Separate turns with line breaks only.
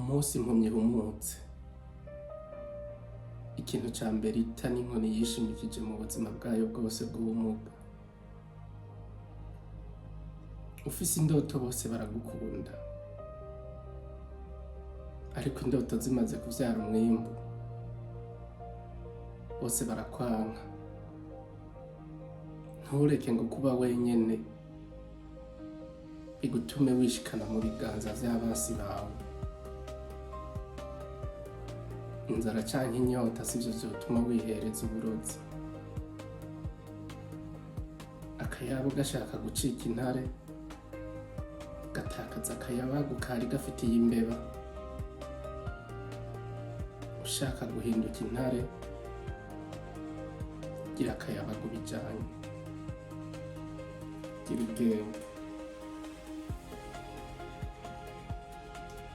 umunsi impumyi ihumutse, ikintu ca mbere ita n'inkoni yishimikije mu buzima bwayo bwose bw'ubumuga. Ufise indoto bose baragukunda, ariko indoto zimaze kuvyara umwimbu bose barakwanka. Ntureke ngo kuba wenyene bigutume wishikana mu biganza vy'abansi bawe. Inzara canke inyota sivyo vyotuma wihereza uburozi. Akayabo gashaka gucika intare gatakaza akayabagu kari gafitiye imbeba. Ushaka guhinduka intare gira akayabagu bijanye. Gira ubwenge.